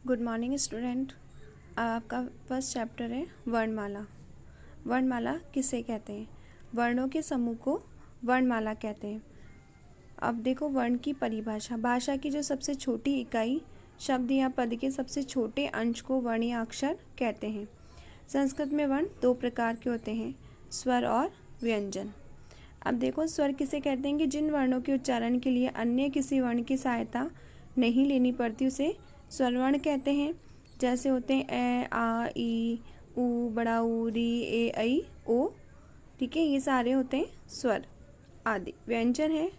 Good morning student. आपका first chapter है वर्णमाला। वर्णमाला किसे कहते हैं? वर्णों के समूह को वर्णमाला कहते हैं। अब देखो वर्ण की परिभाषा। भाषा की जो सबसे छोटी इकाई शब्द या पद के सबसे छोटे अंश को वर्ण या अक्षर कहते हैं। संस्कृत में वर्ण दो प्रकार के होते हैं, स्वर और व्यंजन। अब देखो स्वर किसे कहते हैं कि जिन वर्णों के उच्चारण के लिए अन्य किसी वर्ण की सहायता नहीं लेनी पड़ती उसे स्वरवर्ण कहते हैं। जैसे होते हैं ए, आ, ई, ऊ, बड़ा ऊ, री, ए, ऐ, ओ। ठीक है, ये सारे होते हैं स्वर आदि। व्यंजन है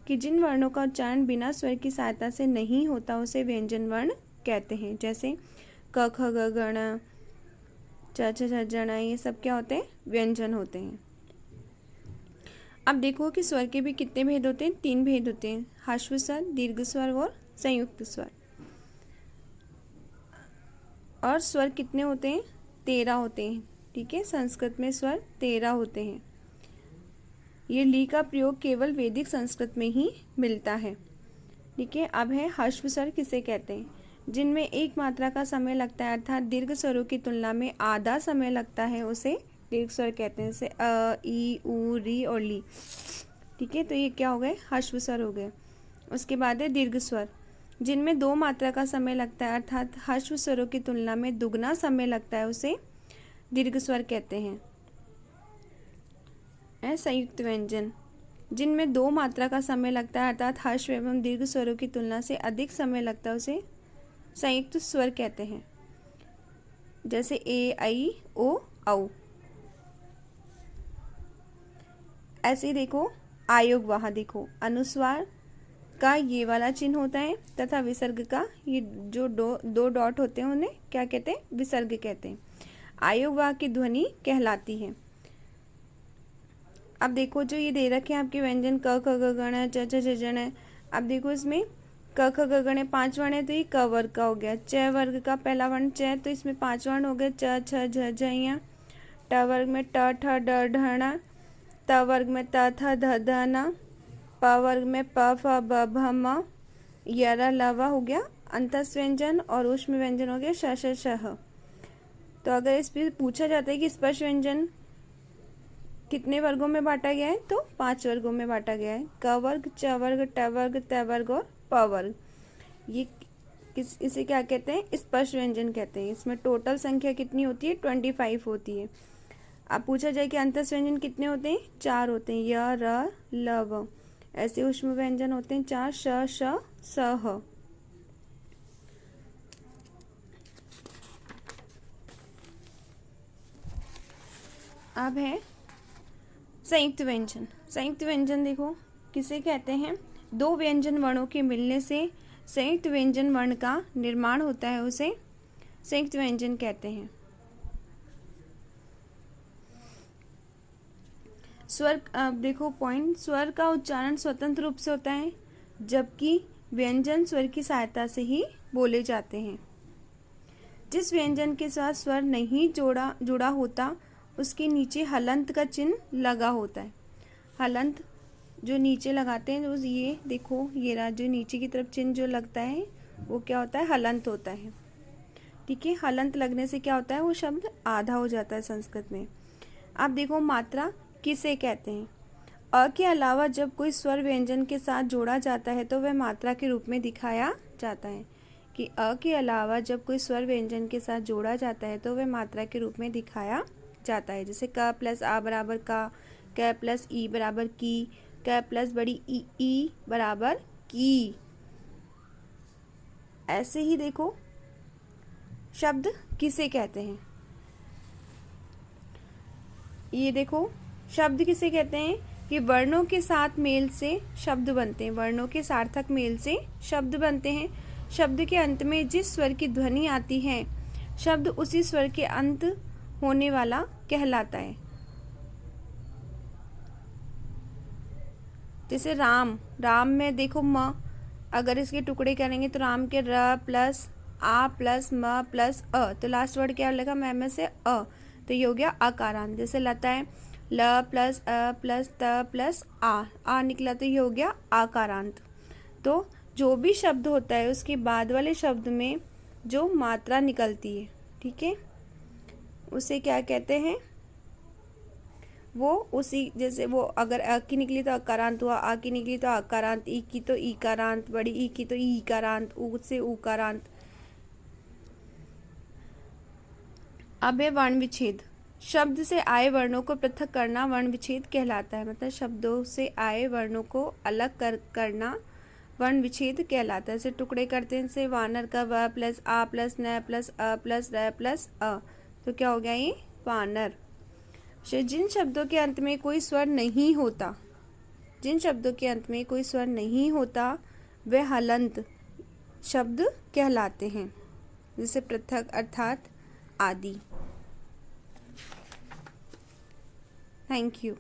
कि जिन वर्णों का उच्चारण बिना स्वर की सहायता से नहीं होता उसे व्यंजन वर्ण कहते हैं। जैसे क, ख, ग, गण, च, छ, छ, जण, ये सब क्या होते हैं? व्यंजन होते हैं। अब देखो कि स्वर के भी कितने भेद होते हैं? 3 भेद होते हैं, ह्रस्व स्वर, दीर्घ स्वर और संयुक्त स्वर। और स्वर कितने होते हैं? 13 होते हैं। ठीक है, संस्कृत में स्वर 13 होते हैं। ये ली का प्रयोग केवल वैदिक संस्कृत में ही मिलता है। ठीक है, अब है ह्रस्व स्वर किसे कहते हैं? जिनमें एक मात्रा का समय लगता है, अर्थात दीर्घ स्वरों की तुलना में आधा समय लगता है, उसे दीर्घ स्वर कहते हैं। जैसे अ, ई, ऊ, री और ली। ठीक है, तो ये क्या हो गए? ह्रस्व स्वर हो गए। उसके बाद है दीर्घ स्वर, जिनमें 2 मात्रा का समय लगता है, अर्थात ह्रस्व स्वरों की तुलना में दुगना समय लगता है, उसे दीर्घ स्वर कहते हैं। संयुक्त व्यंजन, जिनमें 2 मात्रा का समय लगता है, अर्थात ह्रस्व एवं दीर्घ स्वरों की तुलना से अधिक समय लगता है, उसे संयुक्त स्वर कहते हैं। जैसे ए, ऐ, ओ, औ। ऐसे ही देखो आयोग वहाँ देखो अनुस्वार का ये वाला चिन्ह होता है तथा विसर्ग का ये जो दो डॉट होते हैं उन्हें क्या कहते हैं? विसर्ग कहते हैं। आयोग वाह की ध्वनि कहलाती है। अब देखो जो ये दे रखे हैं आपके व्यंजन क, ख, ग, गण, च, छ, छ, जण है। अब देखो इसमें क, ख, ग, गण 5 वर्ण है, तो ये क वर्ग का हो गया। च वर्ग का पहला वर्ण च, तो इसमें 5 वर्ण हो गए, च, छ, झ, झ, ञ। ट वर्ग में ट, ठ, ड, ढ, ण। त वर्ग में त, थ, ध, ध, न। प वर्ग में प, फ, ब, भ, म। यरा लवा हो गया अंतस व्यंजन और ऊष्म व्यंजन हो गया श, श, श, ह। तो अगर इस पर पूछा जाता है कि स्पर्श व्यंजन कितने वर्गों में बांटा गया है, तो 5 वर्गों में बांटा गया है। क वर्ग, च वर्ग, ट वर्ग, त वर्ग और प वर्ग। ये इसे क्या कहते हैं? स्पर्श व्यंजन कहते हैं। इसमें टोटल संख्या कितनी होती है? 25 होती है। अब पूछा जाए कि अंतस व्यंजन कितने होते हैं? 4 होते हैं, य, र, ल, व। ऐसे ऊष्म व्यंजन होते हैं 4, श, श, स, ह। अब है संयुक्त व्यंजन। संयुक्त व्यंजन देखो किसे कहते हैं? 2 व्यंजन वर्णों के मिलने से संयुक्त व्यंजन वर्ण का निर्माण होता है, उसे संयुक्त व्यंजन कहते हैं। स्वर, अब देखो पॉइंट, स्वर का उच्चारण स्वतंत्र रूप से होता है, जबकि व्यंजन स्वर की सहायता से ही बोले जाते हैं। जिस व्यंजन के साथ स्वर नहीं जुड़ा होता उसके नीचे हलंत का चिन्ह लगा होता है। हलंत जो नीचे लगाते हैं, जो ये देखो ये रहा, जो नीचे की तरफ चिन्ह जो लगता है वो क्या होता है? हलंत होता है। ठीक है, हलंत लगने से क्या होता है? वो शब्द आधा हो जाता है संस्कृत में। अब देखो मात्रा किसे कहते हैं? अ के अलावा जब कोई स्वर व्यंजन के साथ जोड़ा जाता है तो वह मात्रा के रूप में दिखाया जाता है। कि अ के अलावा जब कोई स्वर व्यंजन के साथ जोड़ा जाता है तो वह मात्रा के रूप में दिखाया जाता है। जैसे क प्लस आ बराबर का, क प्लस ई बराबर की, क प्लस बड़ी ई बराबर की। ऐसे ही देखो शब्द किसे कहते हैं? ये देखो शब्द किसे कहते हैं कि वर्णों के साथ मेल से शब्द बनते हैं। वर्णों के सार्थक मेल से शब्द बनते हैं। शब्द के अंत में जिस स्वर की ध्वनि आती है, शब्द उसी स्वर के अंत होने वाला कहलाता है। जैसे राम, राम में देखो म, अगर इसके टुकड़े करेंगे तो राम के र प्लस आ प्लस म प्लस अ, तो लास्ट वर्ड क्या लगेगा? में से अ, तो ये हो गया अकारांत। जैसे लता है ल प्लस अ प्लस त प्लस आ निकला, तो ये हो गया आकारांत। तो जो भी शब्द होता है उसके बाद वाले शब्द में जो मात्रा निकलती है, ठीक है, उसे क्या कहते हैं? वो उसी जैसे वो अगर अ की निकली तो अकारांत हुआ, आ की निकली तो आकारांत, ई की तो ईकारांत, बड़ी ई की तो ईकारांत, ऊ से ऊकारांत। अब है वर्ण विच्छेद। शब्द से आए वर्णों को पृथक करना वर्ण विच्छेद कहलाता है। मतलब शब्दों से आए वर्णों को अलग करना वर्ण विच्छेद कहलाता है। जैसे टुकड़े करते हैं, से वानर का व प्लस आ प्लस न प्लस अ प्लस र प्लस अ, तो क्या हो गया ये? वानर। जिन शब्दों के अंत में कोई स्वर नहीं होता, जिन शब्दों के अंत में कोई स्वर नहीं होता वे हलंत शब्द कहलाते हैं, जैसे पृथक, अर्थात आदि। Thank you.